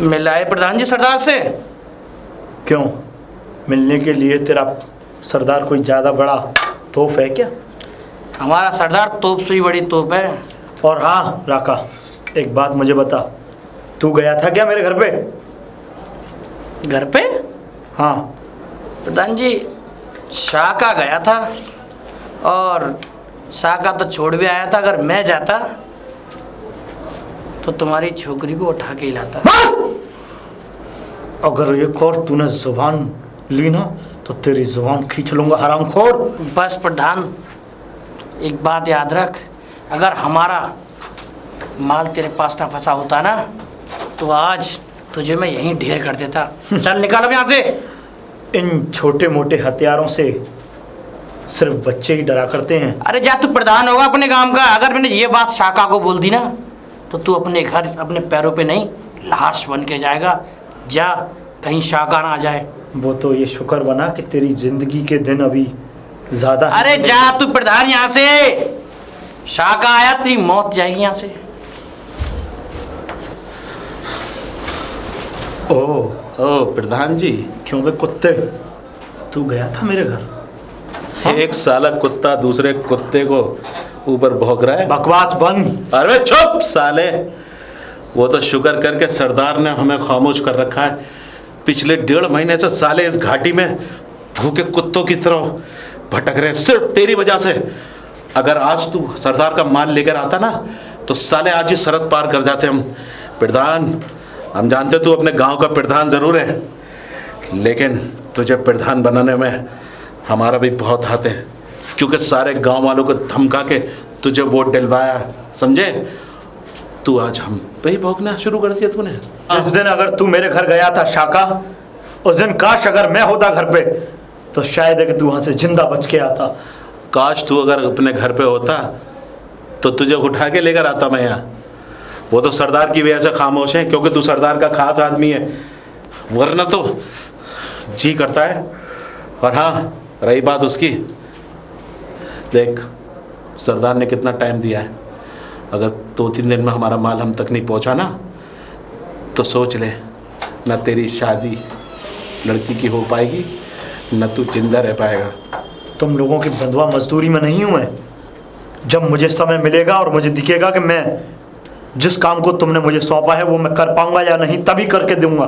मिला है प्रधान जी सरदार से। क्यों? मिलने के लिए तेरा सरदार कोई ज़्यादा बड़ा तोप है क्या? हमारा सरदार तोप से भी बड़ी तोप है। और हाँ राका, एक बात मुझे बता, तू गया था क्या मेरे घर पे? घर पे? हाँ प्रधान जी, शाका गया था और शाका तो छोड़ भी आया था। अगर मैं जाता तो तुम्हारी छोकरी को उठा के ही लाता। अगर एक और तूने जुबान ली ना तो तेरी जुबान खींच लूंगा हरामखोर। बस प्रधान, एक बात याद रख, अगर हमारा माल तेरे पास ना फंसा होता ना तो आज तुझे मैं यहीं ढेर कर देता। चल निकाल अब यहाँ से। इन छोटे मोटे हथियारों से सिर्फ बच्चे ही डरा करते हैं। अरे जा, तू प्रधान होगा अपने काम का। अगर मैंने ये बात शाका को बोल दी ना तो तू अपने घर अपने पैरों पे नहीं, लाश बन के जाएगा। जा, कहीं शाका ना आ जाए। वो तो ये शुक्र बना कि तेरी जिंदगी के दिन अभी ज्यादा। अरे जा तू प्रधान यहाँ से। शाका आया तेरी मौत जाएगी यहाँ से। ओ प्रधान जी। क्यों बे कुत्ते, तू गया था मेरे घर? हाँ? एक साला कुत्ता दूसरे कुत्ते को ऊपर भौंक रहा है। बकवास बंद। अरे चुप साले, वो तो शुक्र करके सरदार ने हमें खामोश कर रखा है। पिछले 1.5 महीने से साले इस घाटी में भूखे कुत्तों की तरह भटक रहे हैं, सिर्फ तेरी वजह से। अगर आज तू सरदार का माल लेकर आता ना तो साले आज ही सरहद पार कर जाते हम। प्रधान, हम जानते तू अपने गांव का प्रधान जरूर है, लेकिन तुझे प्रधान बनाने में हमारा भी बहुत हाथ है, क्योंकि सारे गांव वालों को धमका के तुझे वोट दिलवाया, समझे? तू आज हम पे ही भौंकना शुरू कर दिया तूने। जिस दिन अगर तू मेरे घर गया था शाका, उस दिन काश अगर मैं होता घर पे तो शायद है कि तू वहां से जिंदा बच के आता। काश तू अगर अपने घर पे होता तो तुझे उठा के लेकर आता मैं यहाँ। वो तो सरदार की वजह से खामोश है, क्योंकि तू सरदार का खास आदमी है, वरना तो जी करता है। और हाँ, रही बात उसकी, देख सरदार ने कितना टाइम दिया है। अगर 2-3 दिन में हमारा माल हम तक नहीं पहुंचा ना तो सोच ले, ना तेरी शादी लड़की की हो पाएगी, न तू जिंदा रह पाएगा। तुम लोगों की बंधुआ मजदूरी में नहीं हूं मैं। जब मुझे समय मिलेगा और मुझे दिखेगा कि मैं जिस काम को तुमने मुझे सौंपा है वो मैं कर पाऊंगा या नहीं, तभी करके दूंगा।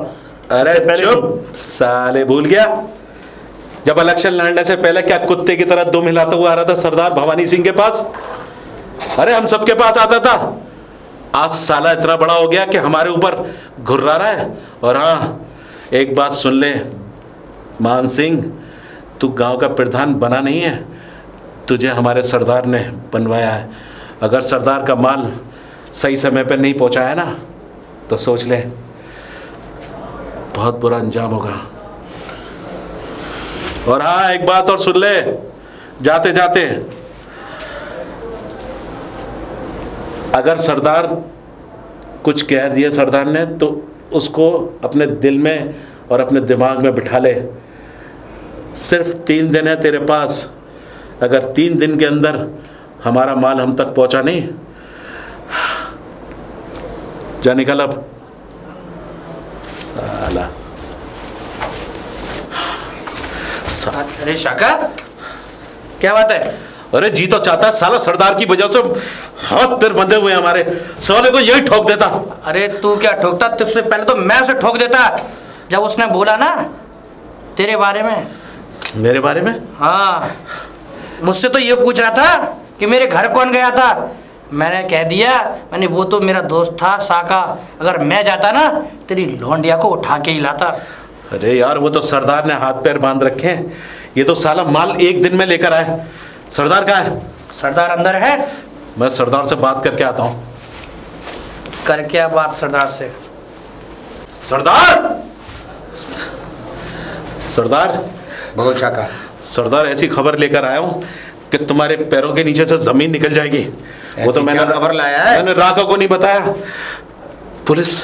अरे चुप साले, भूल गया जब इलेक्शन लड़ने से पहले क्या कुत्ते की तरह दुम हिलाता हुआ आ रहा था सरदार भवानी सिंह के पास? अरे हम सबके पास आता था। आज साला इतना बड़ा हो गया कि हमारे ऊपर घुर्रा रहा है। और हाँ, एक बात सुन ले मान सिंह, तू गांव का प्रधान बना नहीं है, तुझे हमारे सरदार ने बनवाया है। अगर सरदार का माल सही समय पर नहीं पहुंचाया ना तो सोच ले बहुत बुरा अंजाम होगा। और हाँ, एक बात और सुन ले जाते जाते, अगर सरदार कुछ कह दिया सरदार ने तो उसको अपने दिल में और अपने दिमाग में बिठा ले। सिर्फ 3 दिन है तेरे पास। अगर 3 दिन के अंदर हमारा माल हम तक पहुंचा नहीं, जा निकल अब साला। अरे शाका, क्या बात है? अरे जी तो चाहता है साला सरदार की वजह से हाथ पैर बंधे हुए हमारे, साले को यही ठोक देता। अरे तू क्या ठोकता? तुझसे पहले तो मैं उसे ठोक देता जब उसने बोला ना तेरे बारे में। मेरे बारे में? हाँ, मुझसे तो ये पूछ रहा था कि मेरे घर कौन गया था। मैंने कह दिया, मैंने वो तो मेरा दोस्त था शाका। अगर मैं जाता ना तेरी लौंडिया को उठा के ही लाता। अरे यार, वो तो सरदार ने हाथ पैर बांध रखे हैं, ये तो साला माल 1 दिन में लेकर आए। सरदार कहाँ है? सरदार अंदर है। मैं सरदार से बात करके आता हूँ। कर क्या बात सरदार से? सरदार, सरदार बोल शाका। सरदार, ऐसी खबर लेकर आया हूँ कि तुम्हारे पैरों के नीचे से जमीन निकल जाएगी। वो तो मैंने खबर लाया है? मैंने राका को नहीं बताया। पुलिस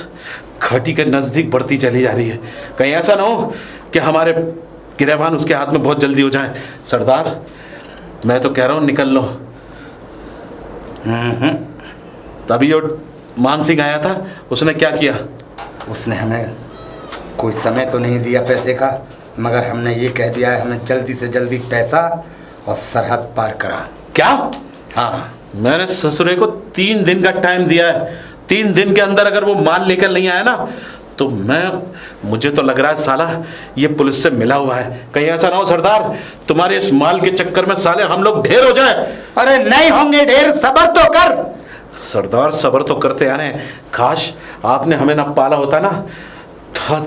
घाटी के नजदीक बढ़ती चली जा रही है, कहीं ऐसा ना हो कि हमारे गिरबान उसके हाथ में बहुत जल्दी हो जाए। सरदार, मैं तो कह रहा हूँ निकल लो। तभी जो मान सिंह आया था उसने क्या किया? उसने हमें कोई समय तो नहीं दिया पैसे का, मगर हमने ये कह दिया है हमें जल्दी से जल्दी पैसा और सरहद पार करा। क्या? हाँ, मैंने ससुरे को 3 दिन का टाइम दिया है। 3 दिन के अंदर अगर वो माल लेकर नहीं आया ना तो मुझे तो लग रहा है साला ये पुलिस से मिला हुआ है। कहीं ऐसा ना हो सरदार, तुम्हारे इस माल के चक्कर में साले हम लोग ढेर हो जाए। अरे नहीं होंगे ढेर, सब्र तो कर। सरदार सब्र तो करते आ रहे हैं, काश आपने हमें ना पाला होता ना तो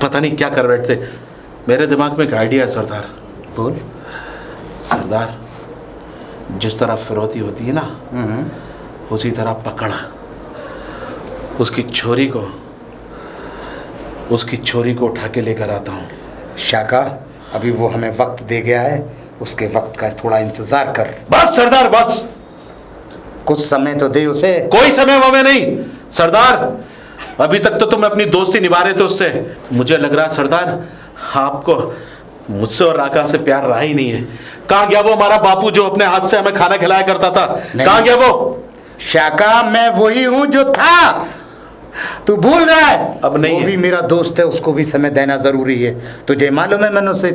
पता नहीं क्या कर बैठते। मेरे दिमाग में एक आइडिया है सरदार। बोल। सरदार, जिस तरह फिरौती होती है ना उसी तरह पकड़ उसकी छोरी को उठा के लेकर आता हूँ। शाका, अभी वो हमें वक्त दे गया है, उसके वक्त का थोड़ा इंतजार कर। बस सरदार बस, कुछ समय तो दे उसे। कोई समय वमे नहीं सरदार। अभी तक तो तुम अपनी दोस्ती निभा रहे थे उससे। मुझे लग रहा है सरदार आपको मुझसे और राका से प्यार रहा ही नहीं है। कहाँ गया वो हमारा बापू जो अपने हाथ से हमें खाना खिलाया करता था? कहाँ गया वो? शाका, मैं वही हूँ जो था, तू भूल रहा है? अब नहीं वो है। भी मेरा दोस्त है, उसको भी समय देना जरूरी है। तुझे मालूम है मैंने उसे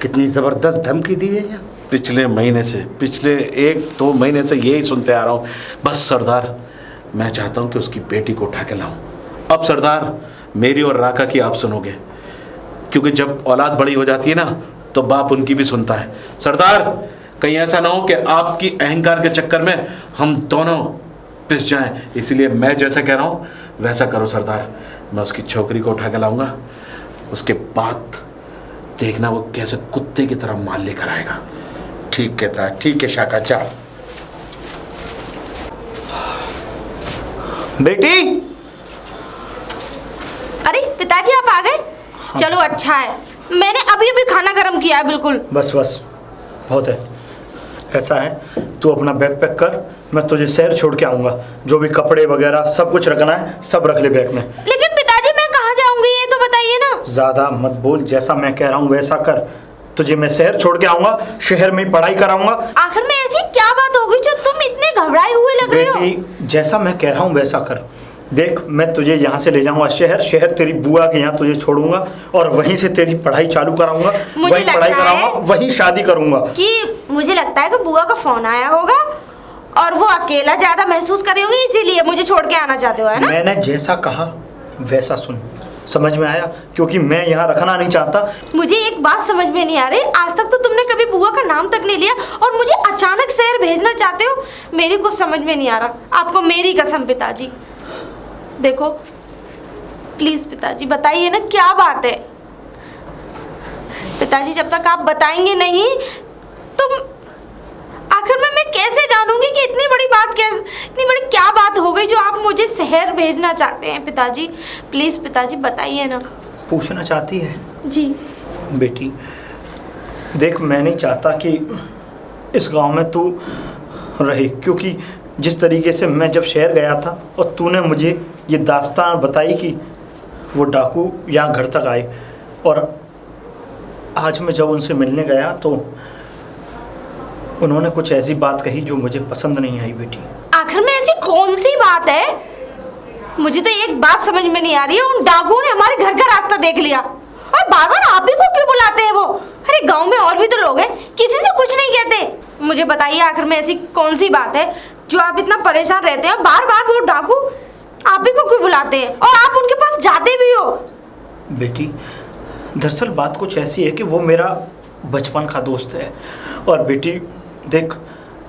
कितनी जबरदस्त धमकी दी है? पिछले 1-2 महीने से यही सुनते आ रहा हूँ। बस सरदार, मैं चाहता हूँ कि उसकी बेटी को उठा के लाऊं। अब सरदार, मेरी और राका की आप सुनोगे, क्योंकि जब औलाद बड़ी हो जाती है ना तो बाप उनकी भी सुनता है। सरदार, कहीं ऐसा ना हो कि आपकी अहंकार के चक्कर में हम दोनों पिस जाएं। इसलिए मैं जैसा कह रहा हूँ वैसा करो सरदार। मैं उसकी छोकरी को उठा के लाऊंगा, उसके बाद देखना वो कैसे कुत्ते की तरह माल लेकर आएगा। ठीक कहता है, ठीक है शाका, जा। बेटी। अरे पिताजी, आप आ गए? चलो अच्छा है, मैंने अभी अभी खाना गर्म किया है। बिल्कुल बस बहुत है। ऐसा है, तू अपना बैग पैक कर, मैं तुझे शहर छोड़ के आऊँगा। जो भी कपड़े वगैरह सब कुछ रखना है सब रख ले बैग में। लेकिन पिताजी, मैं कहाँ जाऊंगी ये तो बताइए ना। ज़्यादा मत बोल, जैसा मैं कह रहा हूँ वैसा कर। तुझे मैं शहर छोड़ के आऊँगा, शहर में ही पढ़ाई कराऊंगा। आखिर में ऐसी क्या बात होगी जो तुम इतने घबराए हुए लग रहे हो? बेटी, जैसा मैं कह रहा हूँ वैसा कर। देख, मैं तुझे यहाँ से ले जाऊंगा शहर तेरी बुआ के यहाँ तुझे छोड़ूंगा और वहीं से तेरी पढ़ाई चालू कराऊंगा, वहीं पढ़ाई कराऊंगा, वहीं शादी करूंगा। कि मुझे लगता है कि बुआ का फोन आया होगा और वो अकेला ज्यादा महसूस कर रही होंगी, इसीलिए मुझे छोड़ के आना चाहते हो, है ना? मैंने जैसा कहा वैसा सुन, समझ में आया? क्योंकि मैं यहाँ रखना नहीं चाहता। मुझे एक बात समझ में नहीं आ रही, आज तक तो तुमने कभी बुआ का नाम तक नहीं लिया और मुझे अचानक शहर भेजना चाहते हो। मेरी कुछ समझ में नहीं आ रहा। आपको मेरी कसम पिताजी, देखो प्लीज पिताजी बताइए ना क्या बात है। पिताजी, जब तक आप बताएंगे नहीं तो आखिर में मैं कैसे जानूंगी कि इतनी बड़ी क्या बात हो गई जो आप मुझे शहर भेजना चाहते हैं? पिताजी प्लीज पिताजी बताइए ना। पूछना चाहती है? जी बेटी, देख, मैं नहीं चाहता कि इस गांव में तू रहे, क्योंकि जिस तरीके से मैं जब शहर गया था और तूने मुझे ये दास्तान बताई कि वो डाकू यहाँ घर तक आए, और आज मैं जब उनसे मिलने गया तो उन्होंने कुछ ऐसी बात कही जो मुझे पसंद नहीं आई। बेटी, आखिर में ऐसी कौन सी बात है? मुझे तो एक बात समझ में नहीं आ रही है। उन डाकुओं ने हमारे घर का रास्ता देख लिया और बार बार आप ही को क्यों बुलाते हैं वो? अरे गांव में और भी तो लोग हैं, किसी से कुछ नहीं कहते। मुझे बताइए आखिर में ऐसी कौन सी बात है जो आप इतना परेशान रहते हैं और बार बार वो डाकू आप ही को क्यों बुलाते हैं और आप उनके पास जाते भी हो? बेटी, दरअसल बात कुछ ऐसी है कि वो मेरा बचपन का दोस्त है। और बेटी देख,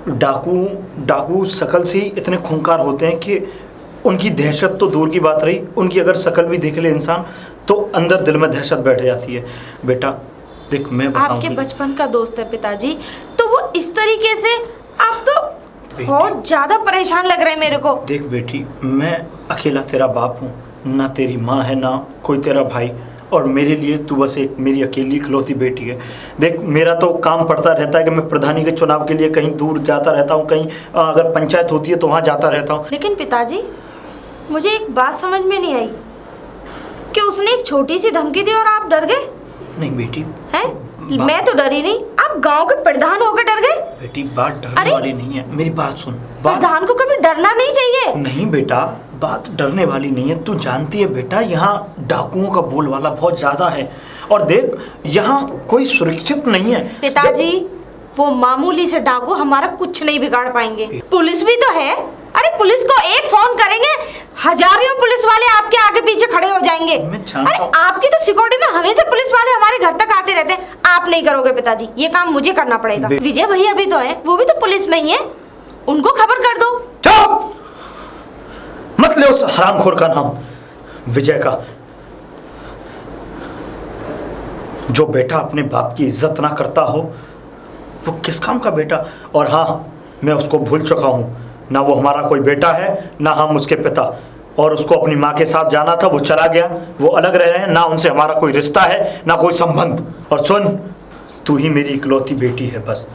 डाकू शकल से ही इतने खूंखार होते हैं कि उनकी दहशत तो दूर की बात रही, उनकी अगर शकल भी देख ले इंसान तो अंदर दिल में दहशत बैठ जाती है। बेटा देख, मैं बताऊं, आपके बचपन का दोस्त है पिताजी, तो वो इस तरीके से आप तो बहुत ज्यादा परेशान लग रहे हैं मेरे को। देख बेटी, मैं अकेला तेरा बाप हूँ, ना तेरी माँ है ना कोई तेरा भाई, और मेरे लिए तू बस एक मेरी अकेली इकलौती बेटी है। देख, मेरा तो काम पड़ता रहता है कि मैं प्रधानी के चुनाव के लिए कहीं दूर जाता रहता हूँ, कहीं अगर पंचायत होती है तो वहाँ जाता रहता हूँ। लेकिन पिताजी, मुझे एक बात समझ में नहीं आई कि उसने एक छोटी सी धमकी दी और आप डर गए? नहीं बेटी, हैं? मैं तो डरी नहीं, आप गांव के प्रधान होकर डर गए? बेटी बात डरने अरे! वाली नहीं है, मेरी बात सुन। बात प्रधान को कभी डरना नहीं चाहिए। नहीं बेटा, बात डरने वाली नहीं है। तू जानती है बेटा, यहाँ डाकुओं का बोलबाला बहुत ज्यादा है। और देख, यहाँ कोई सुरक्षित नहीं है। पिताजी, वो मामूली से डाकू हमारा कुछ नहीं बिगाड़ पाएंगे। पुलिस भी तो है। अरे पुलिस को एक फोन करेंगे, हजारों पुलिस वाले आपके आगे पीछे खड़े हो जाएंगे। मैं जानता अरे हूं। आपकी तो सिक्योरिटी में हमेशा पुलिस वाले हमारे घर तक आते रहते हैं। आप नहीं करोगे पिताजी, ये काम मुझे करना पड़ेगा। विजय भैया भी तो है, वो भी तो पुलिस में ही है, उनको खबर कर दो। चुप! मत ले उस हरामखोर का नाम, विजय का। जो बेटा अपने बाप की इज्जत ना करता हो, वो किस काम का बेटा। और हाँ, मैं उसको भूल चुका हूँ। ना वो हमारा कोई बेटा है, ना हम उसके पिता। और उसको अपनी माँ के साथ जाना था, वो चला गया। वो अलग रह रहे हैं, ना उनसे हमारा कोई रिश्ता है, ना कोई संबंध। और सुन, तू ही मेरी इकलौती बेटी है। बस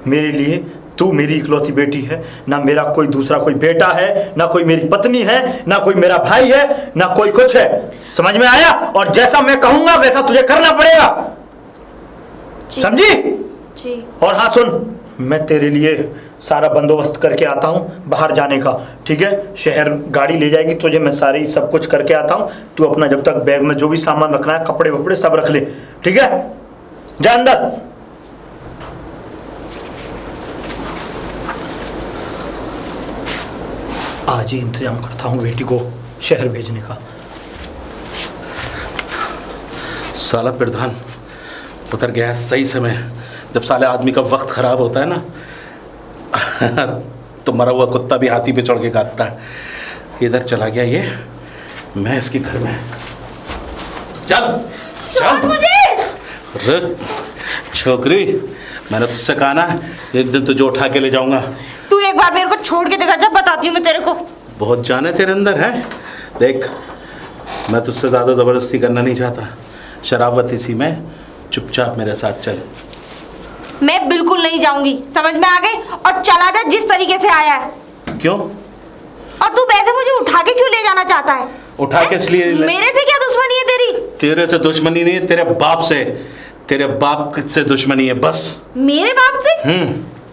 मेरे लिए तू मेरी इकलौती बेटी है। ना मेरा कोई दूसरा कोई बेटा है, ना कोई मेरी पत्नी है, ना कोई मेरा भाई है, ना कोई कुछ है। समझ में आया? और जैसा मैं कहूंगा वैसा तुझे करना पड़ेगा, समझी? जी। और हाँ सुन, मैं तेरे लिए सारा बंदोबस्त करके आता हूँ बाहर जाने का, ठीक है? शहर गाड़ी ले जाएगी तुझे, मैं सारी सब कुछ करके आता हूँ। तू अपना जब तक बैग में जो भी सामान रखना है, कपड़े वपड़े सब रख ले, ठीक है? जा अंदर। आज ही इंतजाम करता हूँ बेटी को शहर भेजने का। साला प्रधान उतर गया है सही समय। जब साले आदमी का वक्त खराब होता है ना, तो मरा हुआ कुत्ता भी हाथी पे चढ़ के काटता है। इधर चला गया ये, मैं इसके घर में। चल चल मुझे छोकरी, मैंने तुझसे कहा ना, एक दिन तुझे उठा के ले जाऊंगा। तू एक बार मेरे को छोड़ के देखा, जब बताती हूँ मैं तेरे को। बहुत जान है तेरे अंदर है। देख, मैं तुझसे ज़्यादा ज़बरदस्ती करना नहीं चाहता। शराबत इसी में, चुपचाप मेरे साथ चल। मैं बिल्कुल नहीं जाऊंगी, समझ में आ गई? और चला जा जिस तरीके से आया है। क्यों? और तू वैसे मुझे उठा के क्यों ले जाना चाहता है? उठा के इसलिए मेरे से क्या दुश्मनी है तेरी? तेरे से दुश्मनी नहीं है, तेरे बाप से। तेरे बाप से दुश्मनी है बस। मेरे बाप से?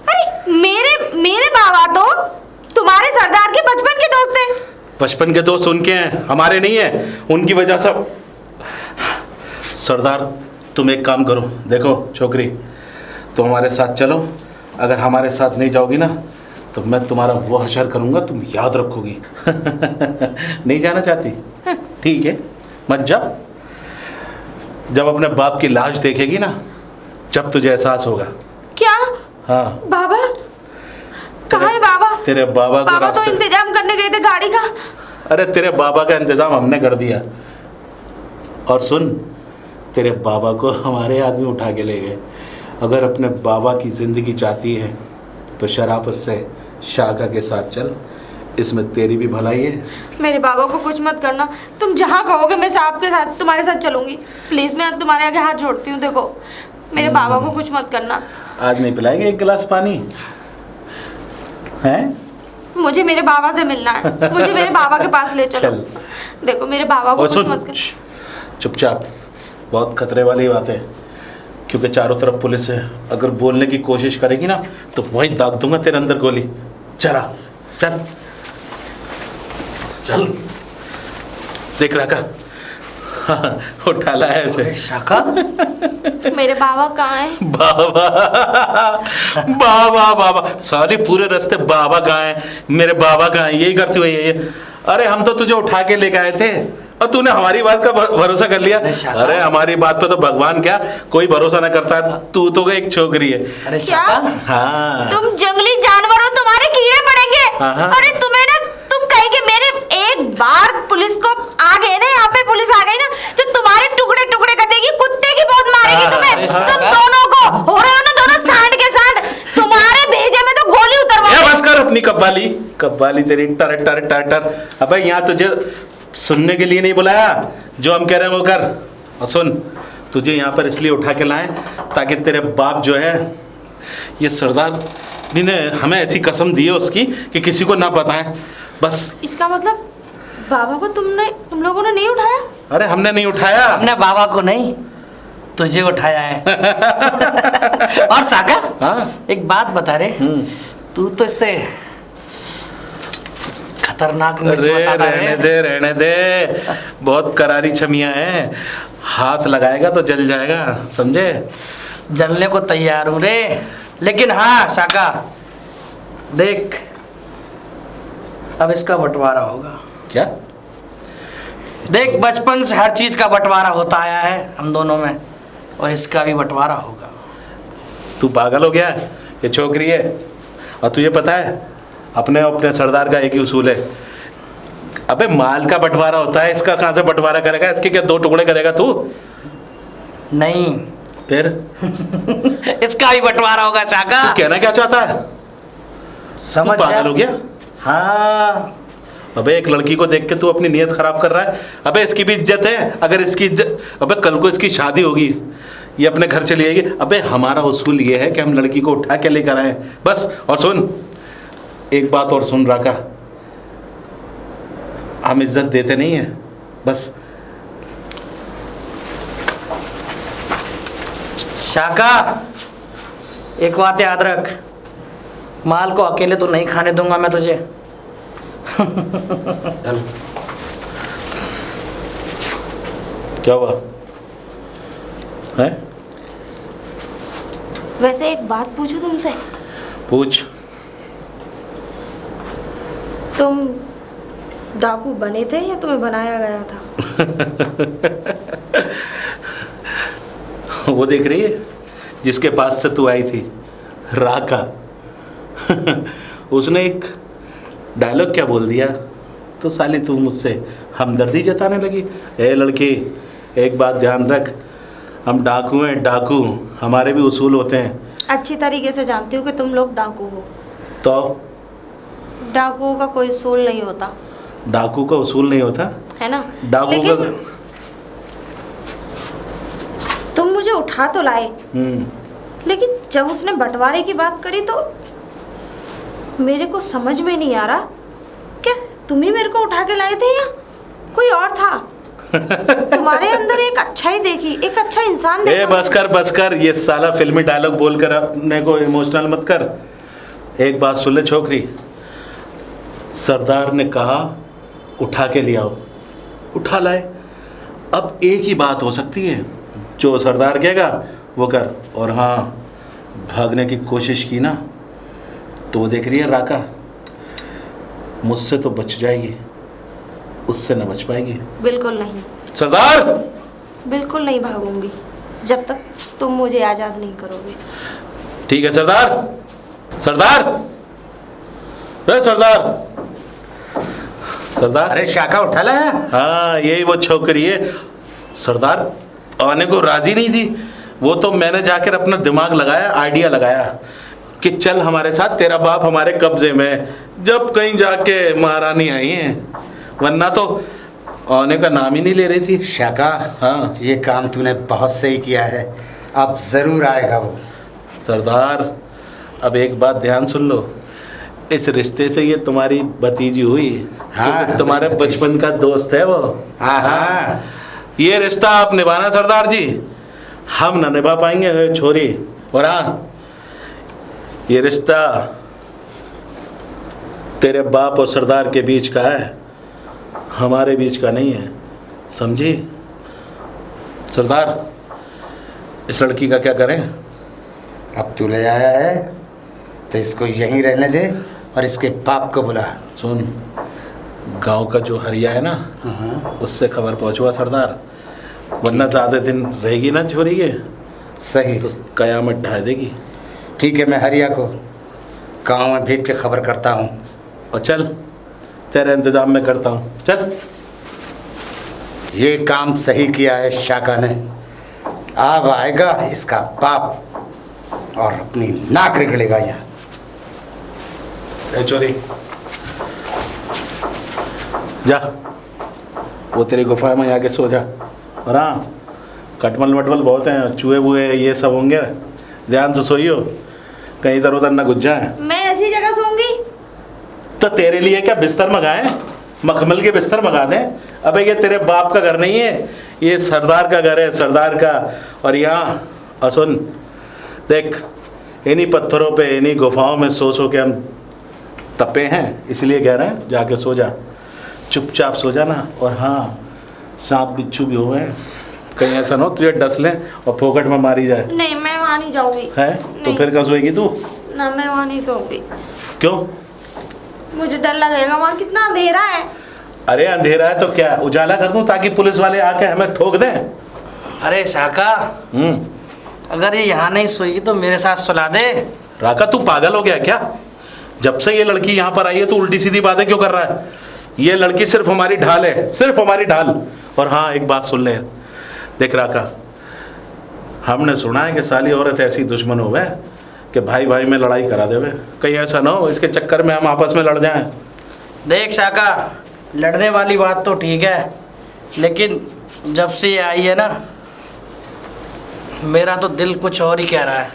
अरे मेरे बाबा तो तुम्हारे सरदार के बचपन के दोस्त हैं। बचपन के दोस्त उनके हैं, हमारे नहीं है। उनकी वजह से सरदार, तुम एक काम करो। देखो छोकरी, तुम हमारे साथ चलो। अगर हमारे साथ नहीं जाओगी ना, तो मैं तुम्हारा वो हशर करूंगा, तुम याद रखोगी। नहीं जाना चाहती? ठीक है, मत जा। जब अपने बाप की लाश देखेगी ना, जब तुझे एहसास होगा। क्या? हाँ। बाबा कहाँ है बाबा? तेरे बाबा को बाबा तो इंतजाम करने गए थे गाड़ी का। अरे तेरे बाबा का इंतजाम हमने कर दिया। और सुन, तेरे बाबा को हमारे आदमी उठा के ले गए। अगर अपने बाबा की ज़िंदगी चाहती है तो शराफत से शाका के साथ चल, इसमें तेरी भी भलाई है। मेरे बाबा को कुछ मत करना, तुम जहाँ कहोगे मैं साहब के साथ तुम्हारे साथ चलूंगी। प्लीज मैं तुम्हारे आगे हाथ जोड़ती हूँ। देखो, मेरे बाबा को कुछ मत करना। आज नहीं पिलाएंगे एक गिलास पानी? हैं? मुझे मेरे बाबा से मिलना है, मुझे मेरे बाबा के पास ले चलो। चल। देखो मेरे बाबा को और कुछ सुन, मत कर। चुपचाप। बहुत खतरे वाली बात है, क्योंकि चारों तरफ पुलिस है। अगर बोलने की कोशिश करेगी ना, तो वहीं दाग दूंगा तेरे अंदर गोली। चला चल चल। देख रहा का उठा लाया ऐसे। शाका, मेरे बाबा कहाँ हैं? बाबा बाबा बाबा, साले पूरे रास्ते बाबा कहाँ है, मेरे बाबा कहाँ है, यही करती हुई है। अरे हम तो तुझे उठा के लेके आए थे और तूने हमारी बात का भरोसा कर लिया। अरे हमारी बात पे तो भगवान क्या कोई भरोसा ना करता है। तू तो एक छोकरी है। अरे क्या? शाका, हाँ। तुम जंगली जानवर हो, तुम्हारे कीड़े पड़ेंगे। हाँ। अरे तुम्हें ना, तुम कहेंगे मेरे एक बार पुलिस को आ गए ना, यहाँ पे पुलिस आ गई ना, तो तुम्हारे टुकड़े टुकड़े कर देगी, कुत्ते की बहुत मारेगी तुम्हें। तुम दोनों को हो रहे हो ना दोनों सांड के सांड। तुम्हारे भेजे में तो गोली उतरवा। ये बस कर अपनी कव्वाली तेरी टर टर टर टर। अबे यहाँ तुझे सुनने के लिए नहीं बुलाया, जो हम कह रहे हैं वो कर। और सुन, तुझे यहाँ पर इसलिए उठा के लाए ताकि तेरे बाप जो है, ये सरदार ने हमें ऐसी कसम दी है उसकी कि किसी को ना बताएं। बस। इसका मतलब बाबा को तुम लोगों ने नहीं उठाया? अरे हमने नहीं उठाया। हमने बाबा को नहीं, तुझे उठाया है। और साका, हाँ एक बात बता रे, तू तो इससे खतरनाक मिर्च अरे बताता है। रहने दे, बहुत करारी छमिया है, हाथ लगाएगा तो जल जाएगा, समझे? जलने को तैयार हूँ रे, लेकिन हाँ साका देख, अब इसका बंटवारा होगा। क्या? देख, बचपन से हर चीज का बंटवारा होता आया है हम दोनों में, और इसका भी बंटवारा होगा। तू पागल हो गया है? ये छोकरी है, और तुझे पता है अपने अपने सरदार का एक ही उसूल है, अबे माल का बंटवारा होता है, इसका कहाँ से बंटवारा करेगा? इसके क्या 2 टुकड़े करेगा तू? नहीं, फिर इसका भी बंटवारा होगा साका। तू कहना क्या चाहता है? समझ तू पागल जा। हो गया? हाँ, अबे एक लड़की को देख के तू अपनी नीयत खराब कर रहा है। अबे इसकी भी इज्जत है, अगर इसकी इज्जत, अबे कल को इसकी शादी होगी, ये अपने घर चली आएगी। अबे हमारा उसूल ये है कि हम लड़की को उठा के लेकर आए बस। और सुन, एक बात और सुन राका, हम इज्जत देते नहीं है बस। शाका, एक बात याद रख, माल को अकेले तो नहीं खाने दूंगा मैं तुझे। चल, क्या हुआ है? वैसे एक बात पूछूं तुमसे, पूछ। तुम डाकू बने थे या तुम्हें बनाया गया था? वो देख रही है जिसके पास से तू आई थी, राका। उसने एक डायलॉग क्या बोल दिया तो साली तू मुझसे हमदर्दी जताने लगी। ए लड़की, एक बात ध्यान रख, हम डाकू हैं, डाकू, हमारे भी उसूल होते हैं। अच्छी तरीके से जानती हूँ कि तुम लोग डाकू हो। तो डाकुओं का कोई उसूल नहीं होता, डाकू का उसूल नहीं होता है ना? डाकू लेकिन का। तुम मुझे उठा तो लाए, हम्म, लेकिन जब उसने बंटवारे की बात करी तो मेरे को समझ में नहीं आ रहा, क्या तुम ही मेरे को उठा के लाए थे या कोई और था? तुम्हारे अंदर एक अच्छाई देखी, एक अच्छा इंसान ए देखा। बस कर, ये साला फिल्मी डायलॉग बोलकर अपने को इमोशनल मत कर। एक बात सुन ले छोकरी, सरदार ने कहा उठा के ले आओ, उठा लाए। अब एक ही बात हो सकती है, जो सरदार कहेगा वो कर। और हाँ, भागने की कोशिश की ना तो देख रही है राका, मुझसे तो बच जाएगी, उससे न बच पाएगी। बिल्कुल नहीं, सरदार, बिल्कुल नहीं भागूंगी जब तक तुम मुझे आज़ाद नहीं करोगे। ठीक है सरदार। सरदार, अरे सरदार, सरदार। अरे शाका उठा लाया? हाँ, यही वो छोकरी है। सरदार आने को राजी नहीं थी, वो तो मैंने जाकर अपना दिमाग लगाया, आइडिया लगाया कि चल हमारे साथ, तेरा बाप हमारे कब्जे में है, जब कहीं जाके महारानी आई है, वरना तो आने का नाम ही नहीं ले रही थी। शाका, हाँ। ये काम तूने बहुत सही किया है, अब जरूर आएगा वो। सरदार, अब एक बात ध्यान सुन लो, इस रिश्ते से ये तुम्हारी भतीजी हुई, हाँ, क्योंकि तुम्हारे भतीजी। बचपन का दोस्त है वो। हाँ हाँ, ये रिश्ता आप निभाना सरदार जी, हम न निभा पाएंगे छोरी। और हाँ, ये रिश्ता तेरे बाप और सरदार के बीच का है, हमारे बीच का नहीं है, समझी? सरदार, इस लड़की का क्या करें? अब तू ले आया है तो इसको यहीं रहने दे और इसके बाप को बुला। सुन, गांव का जो हरिया है ना, हाँ, उससे खबर पहुंचवा सरदार, वरना ज़्यादा दिन रहेगी ना छोरी के सही। तो कयामत ढा देगी। ठीक है, मैं हरिया को गांव में भेज के खबर करता हूँ। और चल, तेरे इंतजाम में करता हूँ, चल। ये काम सही किया है शाका ने, अब आएगा इसका बाप और अपनी नाक रगड़ेगा यहाँ। ए चोरी, जा, वो तेरी गुफा में आके सो जा। और हाँ, कटमल मटमल बहुत हैं, चूहे बुहे ये सब होंगे, ध्यान से सोइयो, कहीं इधर उधर ना घुस जाए। मैं ऐसी जगह सोऊंगी? तो तेरे लिए क्या बिस्तर मंगाए? मखमल के बिस्तर मंगा दें। अबे ये तेरे बाप का घर नहीं है, ये सरदार का घर है, सरदार का। और यहाँ और सुन देख, इन्हीं पत्थरों पे इन्हीं गुफाओं में सो के हम तपे हैं, इसलिए कह रहे हैं जाके सो जा, चुपचाप सो जा ना। और हाँ, सांप बिच्छू भी हुए हैं, कहीं ऐसा ना हो तुझे डस लें और फोकट में मारी जाए। नहीं, मैं वहाँ नहीं जाऊंगी। है तो फिर कहाँ सोएगी तू? ना, मैं वहाँ नहीं सोऊंगी। क्यों? मुझे डर लगेगा, वहाँ कितना अंधेरा है। अरे अंधेरा है तो क्या, उजाला कर दूं ताकि पुलिस वाले आके हमें ठोक दें? अरे शाका, अगर ये यहाँ नहीं सोएगी तो मेरे साथ सुला दे। राका तू पागल हो गया क्या? जब से ये लड़की यहाँ पर आई है तो उल्टी सीधी बातें क्यों कर रहा है? ये लड़की सिर्फ हमारी ढाल है, सिर्फ हमारी ढाल। और हाँ, एक बात सुन ले, देख राका, हमने सुना है कि साली औरत ऐसी दुश्मन हो गए कि भाई भाई में लड़ाई करा देवे। कहीं ऐसा ना हो इसके चक्कर में हम आपस में लड़ जाएं। देख शाका, लड़ने वाली बात तो ठीक है, लेकिन जब से ये आई है ना, मेरा तो दिल कुछ और ही कह रहा है।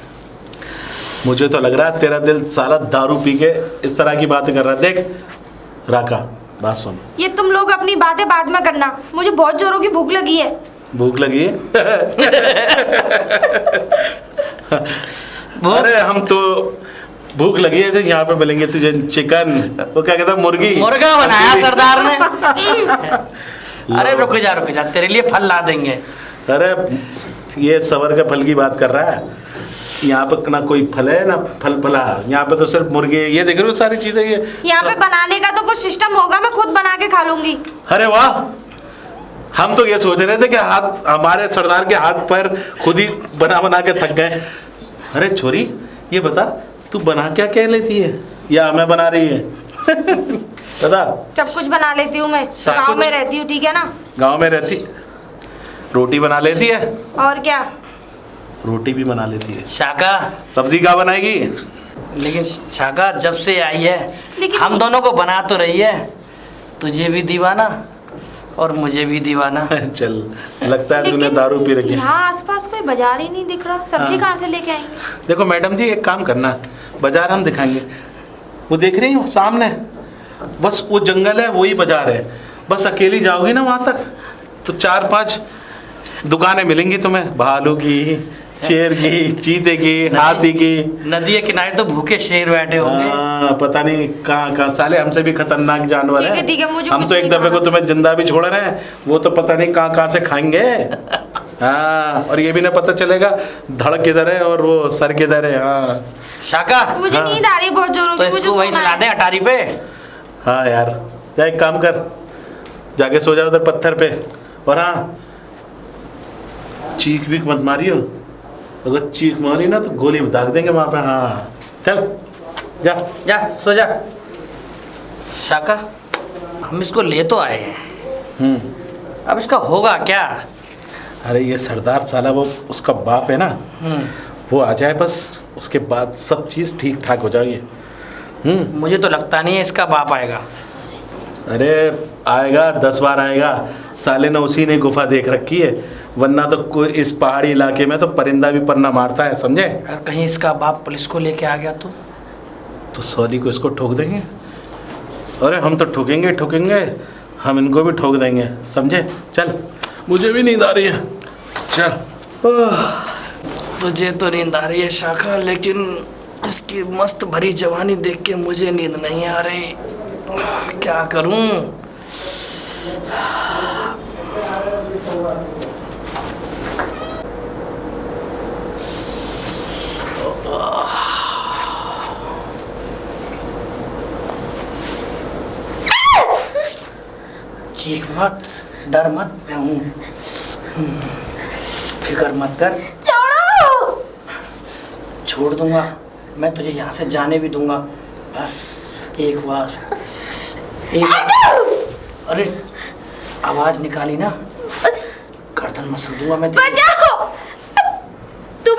मुझे तो लग रहा है तेरा दिल साला दारू पी के इस तरह की बातें कर रहा है। देख राका, बात सुन। ये तुम लोग अपनी बातें बाद में करना, मुझे बहुत जोरों की भूख लगी है। भूख लगी है? अरे हम तो भूख लगी है तो यहाँ पे मिलेंगे तुझे चिकन, वो क्या कहता है, मुर्गी, मुर्गा बनाया सरदार ने। अरे रुक जा, तेरे लिए फल ला देंगे। अरे ये सबर के फल की बात कर रहा है, यहाँ पे ना कोई फल है ना फल फला, यहाँ पे तो सिर्फ मुर्गे, ये देख रहे हो सारी चीजें। ये यहाँ पे बनाने का तो कुछ सिस्टम होगा, मैं खुद बना के खा लूंगी। अरे वाह, हम तो ये सोच रहे थे कि हाथ हमारे सरदार के हाथ पर खुद ही बना बना के थक गए। अरे छोरी, ये बता तू बना क्या क्या लेती है या हमें बना रही है? बता। सब कुछ बना लेती हूँ मैं, सब गाँव कुछ? में रहती हूँ, ठीक है ना। गांव में रहती, रोटी बना लेती है? और क्या, रोटी भी बना लेती है। शाका, सब्जी क्या बनाएगी? लेकिन शाका जब से आई है, लेकिन हम दोनों को बना तो रही है, तुझे भी दीवाना और मुझे भी दीवाना। चल, लगता है तूने लेकिन दारू पी रखी है। यहाँ आसपास कोई बाजार ही नहीं दिख रहा, सब्जी हाँ। कहाँ से लेके आएंगे? देखो मैडम जी, एक काम करना, बाजार हम दिखाएंगे, वो देख रही हो सामने, बस वो जंगल है, वही बाजार है। बस अकेली जाओगी ना वहाँ तक तो 4-5 दुकानें मिलेंगी तुम्हें, भालू की, शेर की, चीते की, हाथी की। नदी के किनारे तो भूखे शेर बैठे होंगे। पता नहीं कहाँ साले हमसे भी खतरनाक जानवर ठीक है, है। ठीक है, मुझे हम कुछ तो एक नहीं दफे को खाना। तुम्हें जिंदा भी छोड़ रहे हैं, वो तो पता नहीं कहाँ से खाएंगे। हाँ, और ये भी ना पता चलेगा धड़ किधर है और वो सर किधर है। हाँ शाका, मुझे हाँ। नींद आ रही है बहुत जोरों तो की, मुझे इसको वहीं सोना चला है। दे अटारी पे। हाँ यार, जा एक काम कर, जाके सो जा उधर पत्थर पे। और हाँ, चीख बीख मत मारियो, अगर चीख मारी ना तो गोली दाग देंगे वहाँ पे। हाँ चल जा। जा सो जा। शाका, हम इसको ले तो आए हैं, अब इसका होगा क्या? अरे ये सरदार साला, वो उसका बाप है ना, वो आ जाए बस, उसके बाद सब चीज़ ठीक ठाक हो जाएगी। मुझे तो लगता नहीं है इसका बाप आएगा। अरे आएगा, 10 बार आएगा, साले ने उसी ने गुफा देख रखी है, वरना तो कोई इस पहाड़ी इलाके में तो परिंदा भी पन्ना मारता है, समझे। अगर कहीं इसका बाप पुलिस को लेके आ गया तो साली को इसको ठोक देंगे। अरे हम तो ठोकेंगे, हम इनको भी ठोक देंगे, समझे। चल, मुझे भी नींद आ रही है, चल। तुझे तो नींद आ रही है शाखा, लेकिन इसकी मस्त भरी जवानी देख के मुझे नींद नहीं आ रही। क्या करूं? चीख मत, डर मत, मैं हूं। फिक्र मत कर, छोड़ो। छोड़ दूंगा, मैं तुझे यहाँ से जाने भी दूंगा, बस एक बार। अरे आवाज निकाली ना, गर्दन मसल दूंगा मैं तुझे। बचाओ तुम।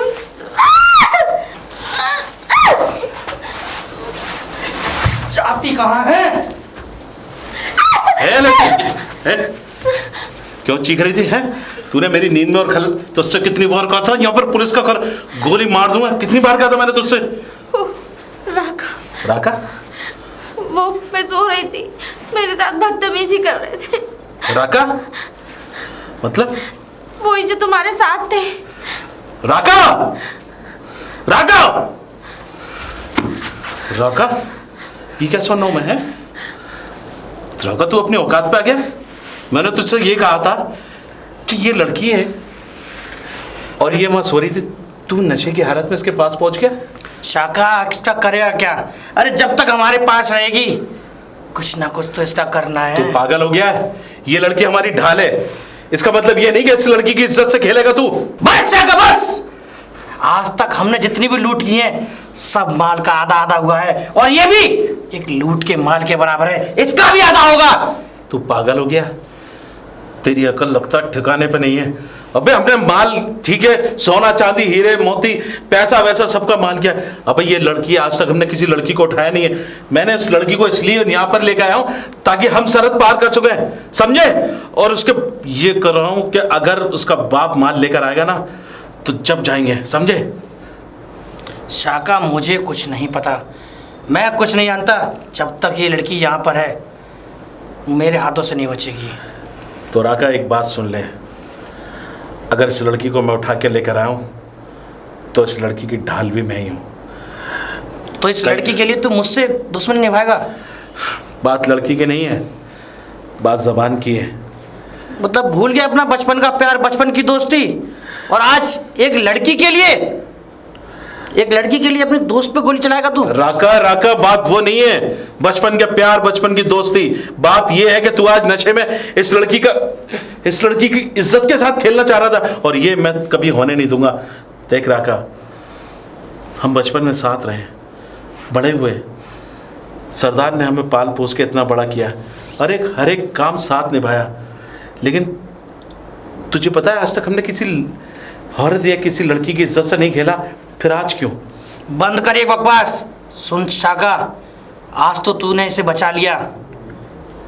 जाती कहाँ है? क्यों चीख रही थी? है तूने मेरी नींद में और खल तुझसे कितनी बार कहा था यहाँ पर पुलिस का कर गोली मार दूंगा? कितनी बार कहा था मैंने तुझसे? राका, राका, वो मैं सो रही थी, मेरे साथ बदतमीजी कर रहे थे। राका? मतलब? वही जो तुम्हारे साथ थे। राका! राका! राका? ये क्या सुन रहा हूं मैं, है? राका, तू अपनी औकात पे आ गया? मैंने तुझसे ये कहा था कि ये लड़की है और ये मैं सो रही थी, तू नशे की हालत में इसके पास पहुंच गया। शाका एक्स्ट्रा करेगा क्या? अरे जब तक हमारे पास रहेगी कुछ ना कुछ तो इसका करना है। तू पागल हो गया है? ये लड़की हमारी ढाल है, इसका मतलब ये नहीं कि इस लड़की की इज्जत से खेलेगा तू। बस शाका बस। आज तक हमने जितनी भी लूट की है सब माल का आधा आधा हुआ है, और ये भी एक लूट के माल के बराबर है, इसका भी आधा होगा। तू पागल हो गया? तेरी अकल लगता ठिकाने पे नहीं है। अबे हमने माल, ठीक है, सोना चांदी हीरे मोती पैसा वैसा सबका माल किया। अबे ये लड़की, आज तक हमने किसी लड़की को उठाया नहीं है। मैंने इस लड़की को इसलिए यहाँ पर लेकर आया हूँ ताकि हम सरहद पार कर सके, समझे? और उसके ये कर रहा हूँ कि अगर उसका बाप माल लेकर आएगा ना तो जब जाएंगे, समझे? शाका मुझे कुछ नहीं पता, मैं कुछ नहीं जानता। जब तक ये लड़की यहाँ पर है मेरे हाथों से नहीं बचेगी। तो राका, एक बात सुन ले, अगर इस लड़की को मैं उठा के लेकर आया हूँ तो इस लड़की की ढाल भी मैं ही हूँ। तो इस लड़की के लिए तू मुझसे दुश्मनी निभाएगा? बात लड़की की नहीं है, बात जबान की है। मतलब भूल गया अपना बचपन का प्यार, बचपन की दोस्ती, और आज एक लड़की के लिए अपने दोस्त पे गोली चलाएगा तू? राका, बात वो नहीं है बचपन का प्यार, बचपन की दोस्ती। बात ये है कि तू आज नशे में इस लड़की की इज्जत के साथ खेलना चाह रहा था, और ये मैं कभी होने नहीं दूंगा। देख राका, हम बचपन में साथ रहे, बड़े हुए, सरदार ने हमें पाल पोस के इतना बड़ा किया, हर एक काम साथ निभाया। लेकिन तुझे पता है, आज तक हमने किसी औरत या किसी लड़की की इज्जत से नहीं खेला, फिर आज क्यों? बंद करिए बकवास। सुन शाका, आज तो तूने इसे बचा लिया,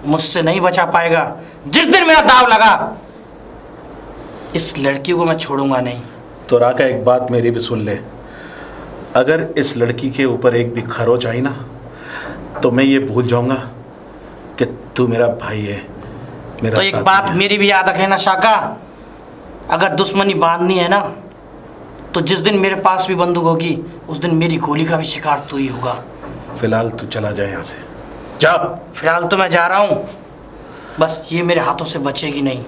मुझसे नहीं बचा पाएगा। जिस दिन मेरा दाव लगा इस लड़की को मैं छोड़ूंगा नहीं। तो राका, एक बात मेरी भी सुन ले, अगर इस लड़की के ऊपर एक भी खरोच आई ना तो मैं ये भूल जाऊंगा कि तू मेरा भाई है, मेरा तो एक साथी बात है। मेरी भी याद रख लेना शाका, अगर दुश्मनी बांधनी है ना तो जिस दिन मेरे पास भी बंदूक होगी उस दिन मेरी गोली का भी शिकार तू ही होगा। फिलहाल तू चला जाए यहाँ से, जा। फिलहाल तो मैं जा रहा हूँ, बस ये मेरे हाथों से बचेगी नहीं।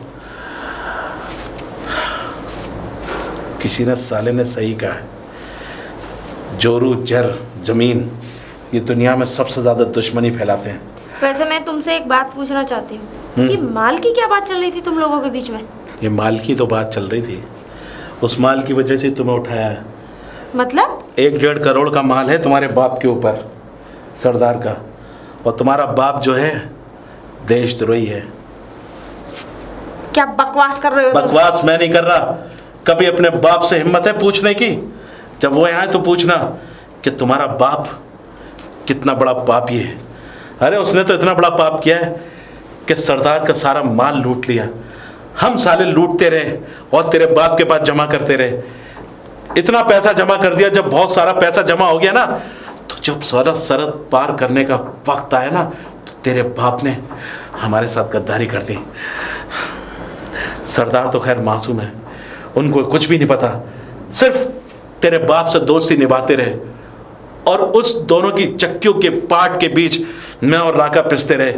किसी ने साले ने सही कहा है, जोरू जर जमीन ये दुनिया में सबसे ज्यादा दुश्मनी फैलाते हैं। वैसे मैं तुमसे एक बात पूछना चाहती हूँ कि माल की क्या बात चल रही थी तुम लोगों के बीच में? ये माल की तो बात चल रही थी, उस माल की वजह से तुम्हें उठाया है। मतलब? 1-1.5 करोड़ का माल है तुम्हारे बाप के ऊपर, सरदार का, और तुम्हारा बाप जो है देशद्रोही है। क्या बकवास कर रहे हो तुम? बकवास मैं नहीं कर रहा। कभी अपने बाप से हिम्मत है पूछने की? जब वो यहाँ है तो पूछना कि तुम्हारा बाप कितना बड़ा पापी है। अरे उसने तो इतना बड़ा पाप किया है कि सरदार का सारा माल लूट लिया। हम साले लूटते रहे और तेरे बाप के पास जमा करते रहे। इतना पैसा जमा कर दिया, जब बहुत सारा पैसा जमा हो गया ना तो जब सारा सरहद पार करने का वक्त आया ना तो तेरे बाप ने हमारे साथ गद्दारी कर दी। सरदार तो खैर मासूम है, उनको कुछ भी नहीं पता, सिर्फ तेरे बाप से दोस्ती निभाते रहे, और उस दोनों की चक्कियों के पाट के बीच मैं और राका पिसते रहे।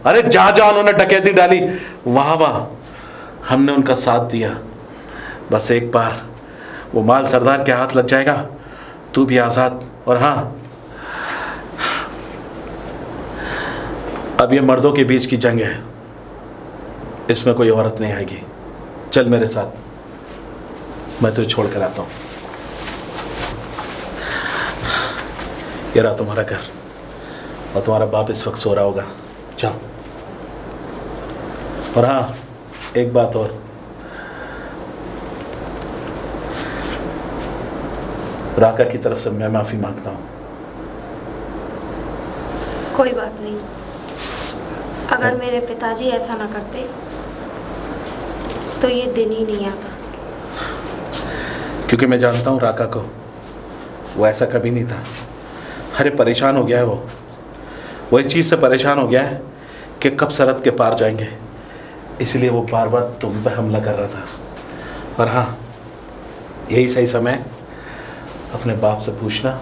अरे जहां जहां उन्होंने डकैती डाली वहां हमने उनका साथ दिया। बस एक बार वो माल सरदार के हाथ लग जाएगा, तू भी आजाद। और हाँ, अब ये मर्दों के बीच की जंग है, इसमें कोई औरत नहीं आएगी। चल मेरे साथ, मैं तुझे छोड़ कर आता हूँ। ये रहा तुम्हारा घर, और तुम्हारा बाप इस वक्त सो रहा होगा, जाओ। और हाँ, एक बात और, राका की तरफ से मैं माफी मांगता हूँ। कोई बात नहीं, अगर मेरे पिताजी ऐसा ना करते तो ये दिन ही नहीं आता। क्योंकि मैं जानता हूँ राका को, वो ऐसा कभी नहीं था। अरे परेशान हो गया है वो इस चीज़ से परेशान हो गया है कि कब सरहद के पार जाएंगे, इसलिए वो बार बार तुम पे हमला कर रहा था। और हाँ, यही सही समय है अपने बाप से पूछना।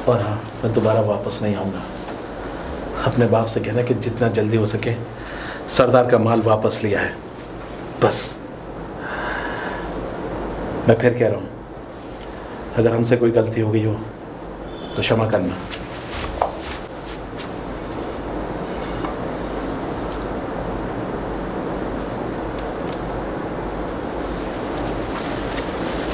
और हाँ, मैं दोबारा वापस नहीं आऊँगा। अपने बाप से कहना कि जितना जल्दी हो सके सरदार का माल वापस लिया है, बस। मैं फिर कह रहा हूँ, अगर हमसे कोई गलती हो गई हो तो क्षमा करना।